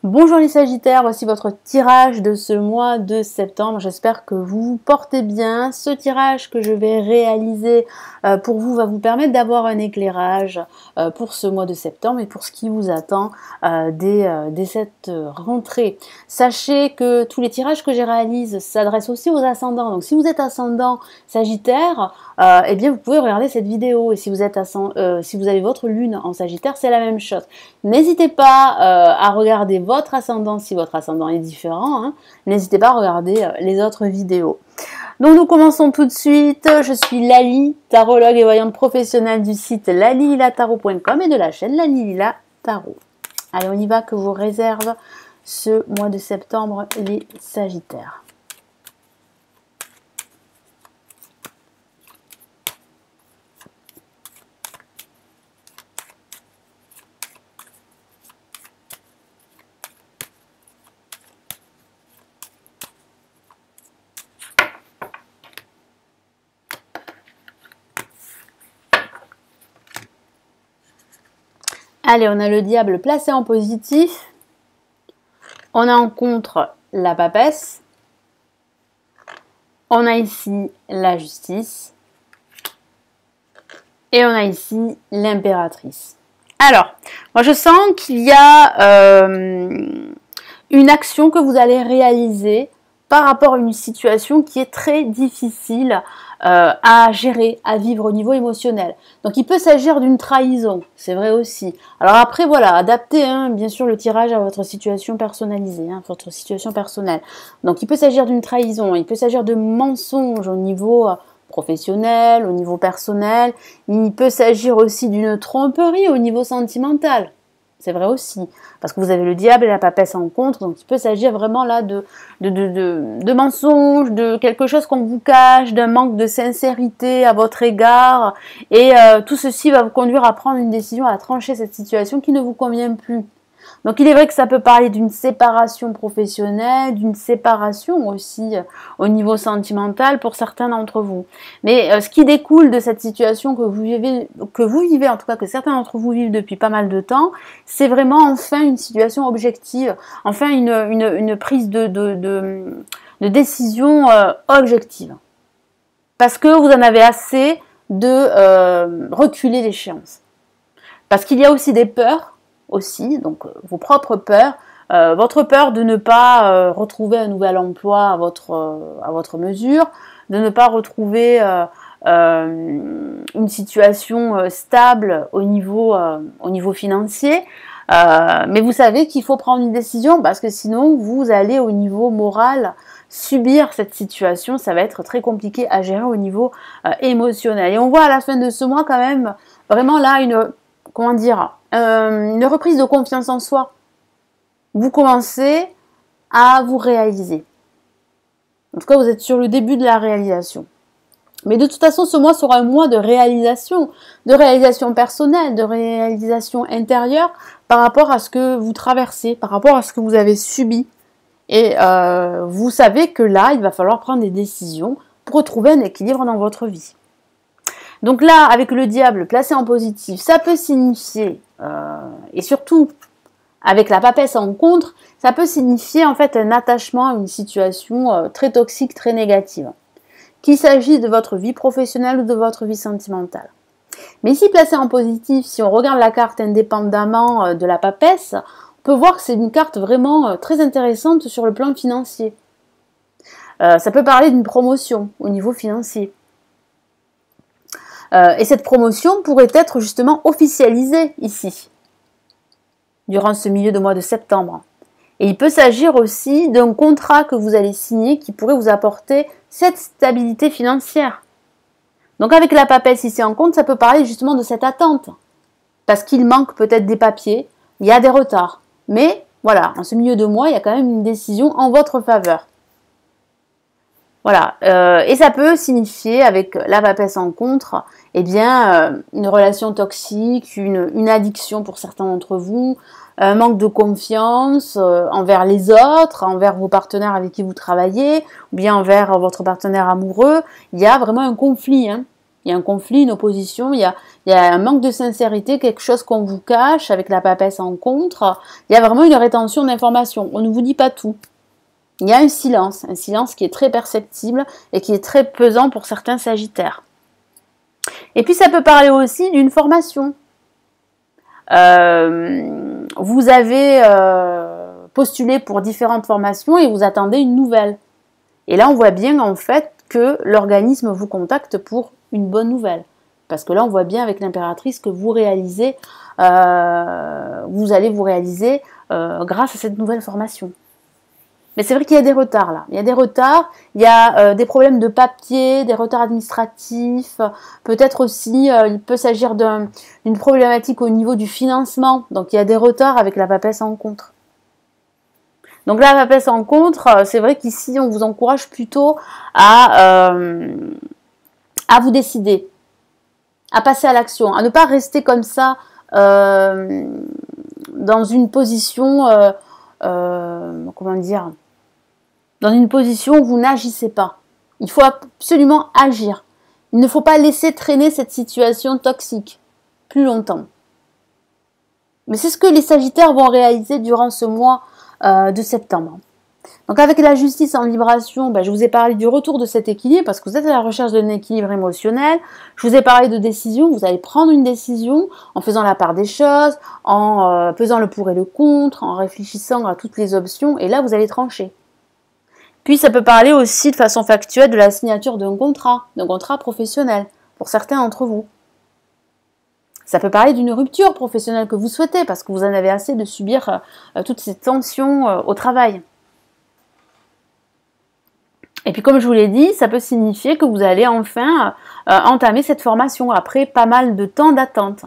Bonjour les Sagittaires, voici votre tirage de ce mois de septembre. J'espère que vous vous portez bien. Ce tirage que je vais réaliser pour vous va vous permettre d'avoir un éclairage pour ce mois de septembre et pour ce qui vous attend dès cette rentrée. Sachez que tous les tirages que je réalise s'adressent aussi aux ascendants. Donc si vous êtes ascendant Sagittaire, eh bien vous pouvez regarder cette vidéo. Et si vous avez votre lune en Sagittaire, c'est la même chose. N'hésitez pas à regarder votre ascendant si votre ascendant est différent. Hein. N'hésitez pas à regarder les autres vidéos. Donc nous commençons tout de suite. Je suis Lali, tarologue et voyante professionnelle du site lalililatarot.com et de la chaîne Lalilila Tarot. Allez, on y va, que vous réserve ce mois de septembre les Sagittaires. Allez, on a le diable placé en positif. On a en contre la papesse. On a ici la justice. Et on a ici l'impératrice. Alors, moi je sens qu'il y a une action que vous allez réaliser par rapport à une situation qui est très difficile à gérer, à vivre au niveau émotionnel. Donc il peut s'agir d'une trahison, c'est vrai aussi. Alors après voilà, adaptez bien sûr le tirage à votre situation personnalisée, votre situation personnelle. Donc il peut s'agir d'une trahison, il peut s'agir de mensonges au niveau professionnel, au niveau personnel. Il peut s'agir aussi d'une tromperie au niveau sentimental. C'est vrai aussi, parce que vous avez le diable et la papesse en contre, donc il peut s'agir vraiment là de mensonges, de quelque chose qu'on vous cache, d'un manque de sincérité à votre égard, et tout ceci va vous conduire à prendre une décision, à trancher cette situation qui ne vous convient plus. Donc il est vrai que ça peut parler d'une séparation professionnelle, d'une séparation aussi au niveau sentimental pour certains d'entre vous. Mais ce qui découle de cette situation que vous vivez, en tout cas que certains d'entre vous vivent depuis pas mal de temps, c'est vraiment enfin une situation objective, enfin une prise de décision objective. Parce que vous en avez assez de reculer l'échéance. Parce qu'il y a aussi des peurs, donc vos propres peurs, votre peur de ne pas retrouver un nouvel emploi à votre mesure, de ne pas retrouver une situation stable au niveau financier, mais vous savez qu'il faut prendre une décision parce que sinon vous allez au niveau moral subir cette situation, ça va être très compliqué à gérer au niveau émotionnel. Et on voit à la fin de ce mois quand même vraiment là une reprise de confiance en soi. Vous commencez à vous réaliser. En tout cas, vous êtes sur le début de la réalisation. Mais de toute façon, ce mois sera un mois de réalisation personnelle, de réalisation intérieure par rapport à ce que vous traversez, par rapport à ce que vous avez subi. Et vous savez que là, il va falloir prendre des décisions pour retrouver un équilibre dans votre vie. Donc là, avec le diable placé en positif, ça peut signifier, et surtout avec la papesse en contre, ça peut signifier en fait un attachement à une situation très toxique, très négative. Qu'il s'agisse de votre vie professionnelle ou de votre vie sentimentale. Mais ici, placé en positif, si on regarde la carte indépendamment de la papesse, on peut voir que c'est une carte vraiment très intéressante sur le plan financier. Ça peut parler d'une promotion au niveau financier. Et cette promotion pourrait être justement officialisée ici, durant ce milieu de mois de septembre. Et il peut s'agir aussi d'un contrat que vous allez signer qui pourrait vous apporter cette stabilité financière. Donc avec la papesse ici en compte, ça peut parler justement de cette attente. Parce qu'il manque peut-être des papiers, il y a des retards. Mais voilà, en ce milieu de mois, il y a quand même une décision en votre faveur. Voilà, et ça peut signifier, avec la papesse en contre, une relation toxique, une addiction pour certains d'entre vous, un manque de confiance envers les autres, envers vos partenaires avec qui vous travaillez, ou bien envers votre partenaire amoureux. Il y a vraiment un conflit. Il y a un conflit, une opposition, il y a un manque de sincérité, quelque chose qu'on vous cache avec la papesse en contre. Il y a vraiment une rétention d'informations. On ne vous dit pas tout. Il y a un silence qui est très perceptible et qui est très pesant pour certains sagittaires. Et puis ça peut parler aussi d'une formation. Vous avez postulé pour différentes formations et vous attendez une nouvelle. Et là on voit bien en fait que l'organisme vous contacte pour une bonne nouvelle. Parce que là, on voit bien avec l'impératrice que vous réalisez, vous allez vous réaliser grâce à cette nouvelle formation. Mais c'est vrai qu'il y a des retards là. Il y a des retards, il y a des problèmes de papier, des retards administratifs. Peut-être aussi, il peut s'agir d'une problématique au niveau du financement. Donc il y a des retards avec la papesse en contre. Donc la papesse en contre, c'est vrai qu'ici, on vous encourage plutôt à vous décider, à passer à l'action, à ne pas rester comme ça dans une position, comment dire, dans une position où vous n'agissez pas. Il faut absolument agir. Il ne faut pas laisser traîner cette situation toxique plus longtemps. Mais c'est ce que les Sagittaires vont réaliser durant ce mois de septembre. Donc avec la justice en vibration, je vous ai parlé du retour de cet équilibre parce que vous êtes à la recherche d'un équilibre émotionnel. Je vous ai parlé de décision, vous allez prendre une décision en faisant la part des choses, en pesant le pour et le contre, en réfléchissant à toutes les options et là vous allez trancher. Puis ça peut parler aussi de façon factuelle de la signature d'un contrat professionnel pour certains d'entre vous. Ça peut parler d'une rupture professionnelle que vous souhaitez parce que vous en avez assez de subir toutes ces tensions au travail. Et puis comme je vous l'ai dit, ça peut signifier que vous allez enfin entamer cette formation après pas mal de temps d'attente.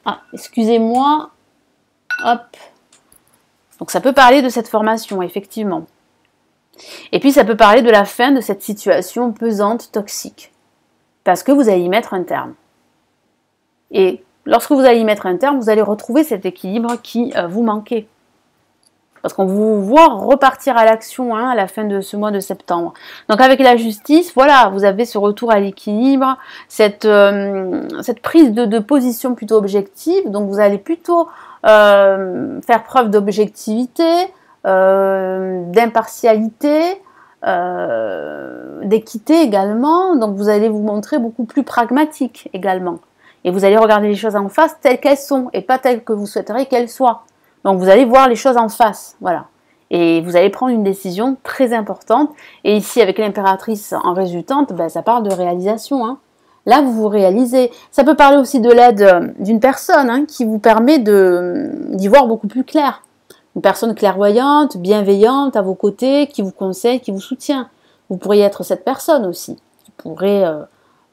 Ah, excusez-moi. Hop. Donc ça peut parler de cette formation, effectivement. Et puis ça peut parler de la fin de cette situation pesante, toxique. Parce que vous allez y mettre un terme. Et lorsque vous allez y mettre un terme, vous allez retrouver cet équilibre qui vous manquait. Parce qu'on vous voit repartir à l'action à la fin de ce mois de septembre. Donc avec la justice, voilà, vous avez ce retour à l'équilibre, cette prise de position plutôt objective. Donc vous allez plutôt faire preuve d'objectivité, d'impartialité, d'équité également. Donc vous allez vous montrer beaucoup plus pragmatique également. Et vous allez regarder les choses en face telles qu'elles sont et pas telles que vous souhaiteriez qu'elles soient. Donc vous allez voir les choses en face, voilà. Et vous allez prendre une décision très importante. Et ici, avec l'impératrice en résultante, ça parle de réalisation. Hein. Là, vous vous réalisez. Ça peut parler aussi de l'aide d'une personne qui vous permet d'y voir beaucoup plus clair. Une personne clairvoyante, bienveillante à vos côtés, qui vous conseille, qui vous soutient. Vous pourriez être cette personne aussi,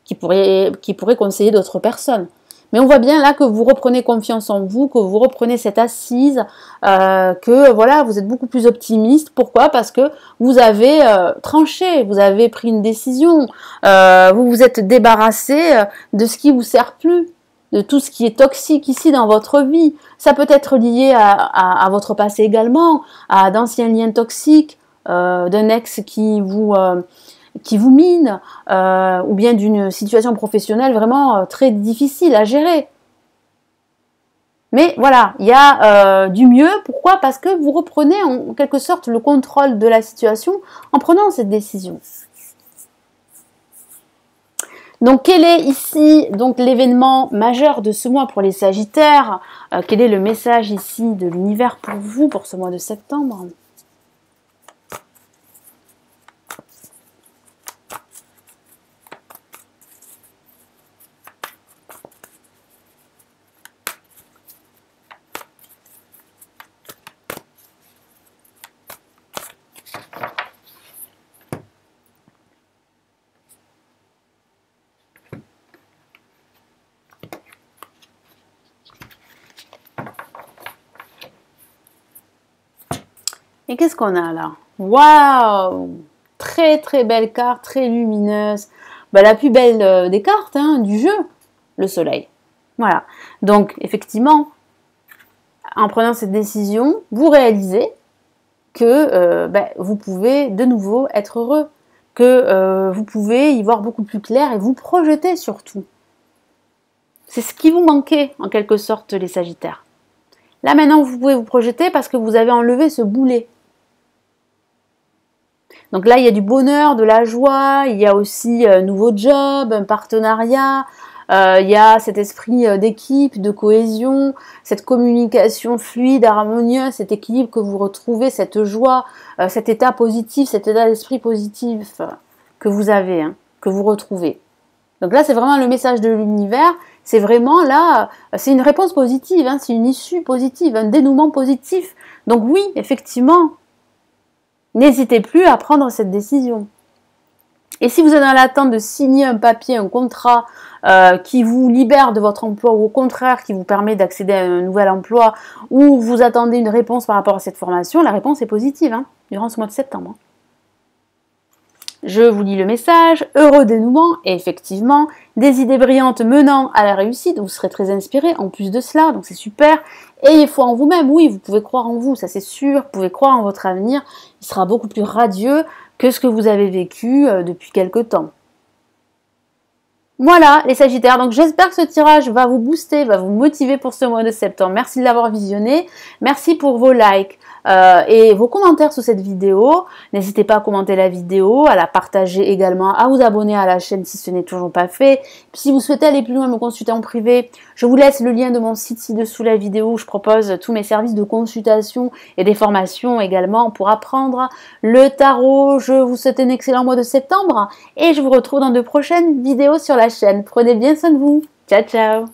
qui pourrait conseiller d'autres personnes. Mais on voit bien là que vous reprenez confiance en vous, que vous reprenez cette assise, que voilà, vous êtes beaucoup plus optimiste. Pourquoi? Parce que vous avez tranché, vous avez pris une décision, vous vous êtes débarrassé de ce qui vous sert plus, de tout ce qui est toxique ici dans votre vie. Ça peut être lié à votre passé également, à d'anciens liens toxiques, d'un ex qui vous mine, ou bien d'une situation professionnelle vraiment très difficile à gérer. Mais voilà, il y a du mieux. Pourquoi? Parce que vous reprenez en quelque sorte le contrôle de la situation en prenant cette décision. Donc quel est ici donc l'événement majeur de ce mois pour les Sagittaires? Quel est le message ici de l'univers pour vous pour ce mois de septembre? Et qu'est-ce qu'on a là? Waouh! Très très belle carte, très lumineuse. La plus belle des cartes du jeu, le soleil. Voilà. Donc effectivement, en prenant cette décision, vous réalisez que vous pouvez de nouveau être heureux. que vous pouvez y voir beaucoup plus clair et vous projeter surtout. C'est ce qui vous manquait en quelque sorte les Sagittaires. Là maintenant vous pouvez vous projeter parce que vous avez enlevé ce boulet. Donc là il y a du bonheur, de la joie, il y a aussi un nouveau job, un partenariat, il y a cet esprit d'équipe, de cohésion, cette communication fluide, harmonieuse, cet équilibre que vous retrouvez, cette joie, cet état positif, cet état d'esprit positif que vous avez, hein, que vous retrouvez. Donc là c'est vraiment le message de l'univers. C'est vraiment là, c'est une réponse positive, hein, c'est une issue positive, un dénouement positif. Donc oui, effectivement, n'hésitez plus à prendre cette décision. Et si vous êtes dans l'attente de signer un papier, un contrat qui vous libère de votre emploi ou au contraire qui vous permet d'accéder à un nouvel emploi ou vous attendez une réponse par rapport à cette formation, la réponse est positive hein, durant ce mois de septembre. Je vous lis le message, heureux dénouement, et effectivement, des idées brillantes menant à la réussite, vous serez très inspiré en plus de cela, donc c'est super. Ayez foi en vous-même, oui, vous pouvez croire en vous, ça c'est sûr, vous pouvez croire en votre avenir, il sera beaucoup plus radieux que ce que vous avez vécu depuis quelque temps. Voilà les Sagittaires, donc j'espère que ce tirage va vous booster, va vous motiver pour ce mois de septembre. Merci de l'avoir visionné, merci pour vos likes et vos commentaires sous cette vidéo. N'hésitez pas à commenter la vidéo, à la partager également, à vous abonner à la chaîne si ce n'est toujours pas fait. Puis si vous souhaitez aller plus loin, me consulter en privé, je vous laisse le lien de mon site ci-dessous la vidéo où je propose tous mes services de consultation et des formations également pour apprendre le tarot. Je vous souhaite un excellent mois de septembre et je vous retrouve dans de prochaines vidéos sur la chaîne. Prenez bien soin de vous. Ciao, ciao.